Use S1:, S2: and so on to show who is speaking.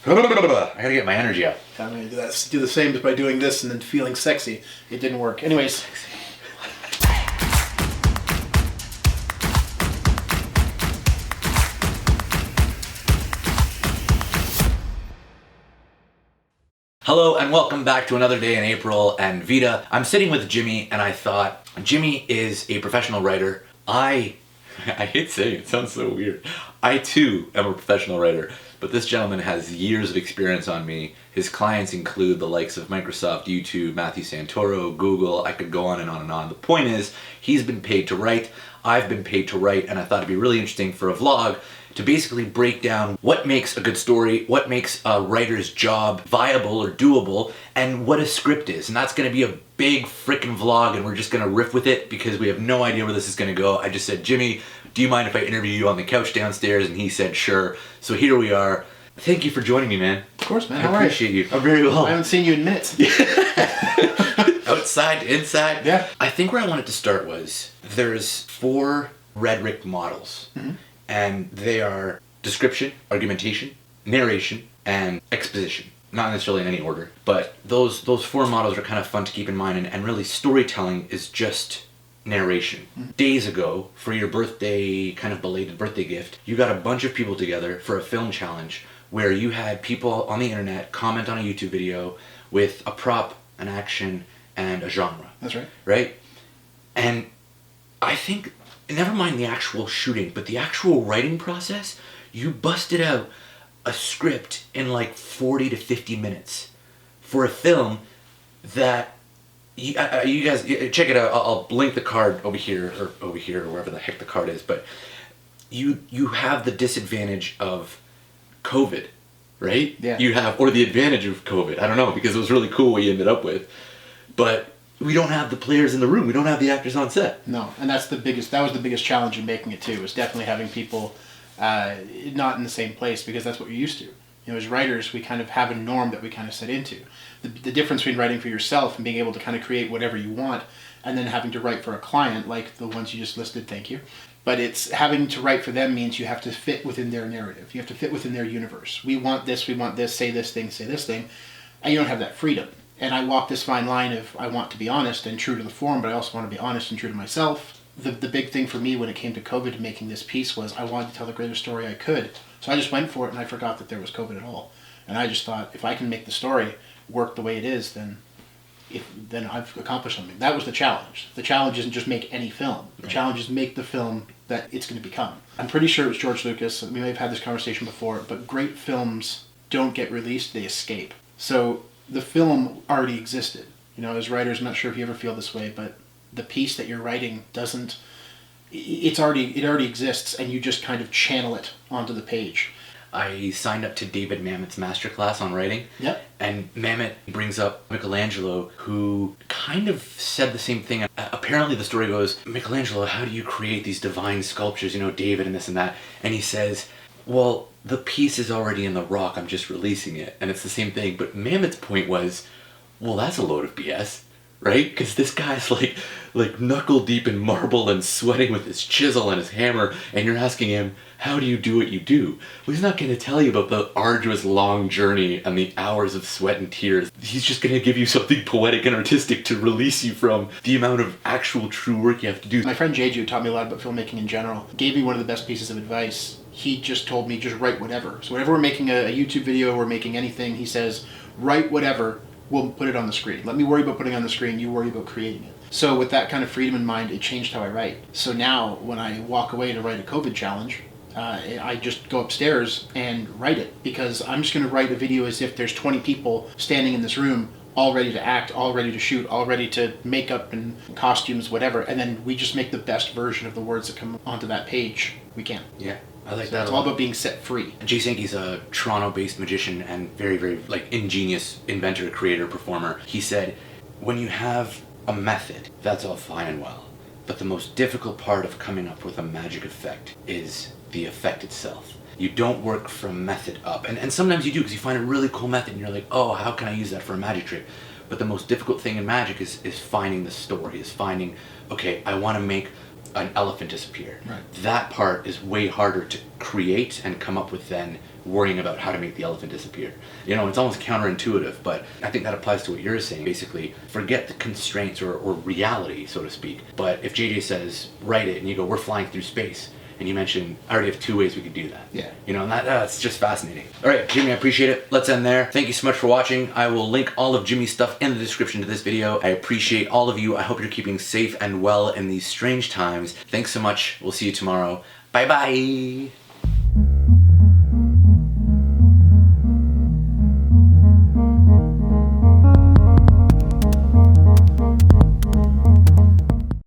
S1: I gotta get my energy up.
S2: I'm going to do the same just by doing this and then feeling sexy. It didn't work. Anyways.
S1: Hello and welcome back to another day in April and VEDA. I'm sitting with Jimmy and I thought, Jimmy is a professional writer. I hate saying it, it sounds so weird. I too am a professional writer, but this gentleman has years of experience on me. His clients include the likes of Microsoft, YouTube, Matthew Santoro, Google. I could go on and on and on. The point is, he's been paid to write, I've been paid to write, and I thought it'd be really interesting for a vlog to basically break down what makes a good story, what makes a writer's job viable or doable, and what a script is. And that's gonna be a big frickin' vlog, and we're just gonna riff with it because we have no idea where this is gonna go. I just said, Jimmy, do you mind if I interview you on the couch downstairs? And he said, sure. So here we are. Thank you for joining me, man.
S2: Of course, man.
S1: I appreciate you. I'm very well.
S2: I haven't seen you in minutes.
S1: Outside to inside.
S2: Yeah.
S1: I think where I wanted to start was, there's 4 rhetoric models. Mm-hmm. And they are description, argumentation, narration, and exposition. Not necessarily in any order, but those 4 models are kind of fun to keep in mind, and really storytelling is just narration. Mm-hmm. Days ago, for your birthday, kind of belated birthday gift, you got a bunch of people together for a film challenge where you had people on the internet comment on a YouTube video with a prop, an action, and a genre.
S2: That's right.
S1: Right? And I think, never mind the actual shooting, but the actual writing process, you busted out a script in like 40 to 50 minutes for a film that you guys check it out. I'll link the card over here or wherever the heck the card is, but you have the disadvantage of COVID, right?
S2: Yeah.
S1: You have, or the advantage of COVID. I don't know, because it was really cool what you ended up with, but we don't have the players in the room. We don't have the actors on set.
S2: No, and that was the biggest challenge in making it too, was definitely having people not in the same place, because that's what you're used to. You know, as writers, we kind of have a norm that we kind of set into. The difference between writing for yourself and being able to kind of create whatever you want, and then having to write for a client, like the ones you just listed, thank you. But it's having to write for them means you have to fit within their narrative. You have to fit within their universe. We want this, say this thing, and you don't have that freedom. And I walk this fine line of, I want to be honest and true to the form, but I also want to be honest and true to myself. The big thing for me when it came to COVID and making this piece was I wanted to tell the greatest story I could. So I just went for it, and I forgot that there was COVID at all. And I just thought, if I can make the story work the way it is, then I've accomplished something. That was the challenge. The challenge isn't just make any film. The challenge is make the film that it's going to become. I'm pretty sure it was George Lucas. We may have had this conversation before, but great films don't get released, they escape. So the film already existed. You know, as writers, I'm not sure if you ever feel this way, but the piece that you're writing it already exists, and you just kind of channel it onto the page.
S1: I signed up to David Mamet's masterclass on writing.
S2: Yep.
S1: And Mamet brings up Michelangelo, who kind of said the same thing. Apparently the story goes, Michelangelo, how do you create these divine sculptures, David and this and that? And he says, well, the piece is already in the rock, I'm just releasing it. And it's the same thing. But Mamet's point was, well, that's a load of BS, right? Because this guy's like knuckle deep in marble and sweating with his chisel and his hammer, and you're asking him, how do you do what you do? Well, he's not going to tell you about the arduous long journey and the hours of sweat and tears. He's just going to give you something poetic and artistic to release you from the amount of actual true work you have to do.
S2: My friend Jay, who taught me a lot about filmmaking in general, gave me one of the best pieces of advice. He just told me, just write whatever. So whenever we're making a YouTube video, we're making anything, he says, write whatever, we'll put it on the screen. Let me worry about putting it on the screen, you worry about creating it. So with that kind of freedom in mind, it changed how I write. So now, when I walk away to write a COVID challenge, I just go upstairs and write it, because I'm just going to write a video as if there's 20 people standing in this room, all ready to act, all ready to shoot, all ready to makeup and costumes, whatever, and then we just make the best version of the words that come onto that page we can.
S1: Yeah, I like that.
S2: It's all about being set free.
S1: Jay Sankey's a Toronto-based magician and very, very ingenious inventor, creator, performer. He said, when you have a method, that's all fine and well, but the most difficult part of coming up with a magic effect is the effect itself. You don't work from method up. And sometimes you do, because you find a really cool method and you're like, oh, how can I use that for a magic trick? But the most difficult thing in magic is finding the story, is finding, okay, I want to make an elephant disappear.
S2: Right.
S1: That part is way harder to create and come up with than worrying about how to make the elephant disappear. You know, it's almost counterintuitive, but I think that applies to what you're saying. Basically, forget the constraints or reality, so to speak. But if JJ says, write it, and you go, we're flying through space, and you mention, I already have 2 ways we could do that.
S2: Yeah.
S1: You know, and that's just fascinating. All right, Jimmy, I appreciate it. Let's end there. Thank you so much for watching. I will link all of Jimmy's stuff in the description to this video. I appreciate all of you. I hope you're keeping safe and well in these strange times. Thanks so much. We'll see you tomorrow. Bye-bye.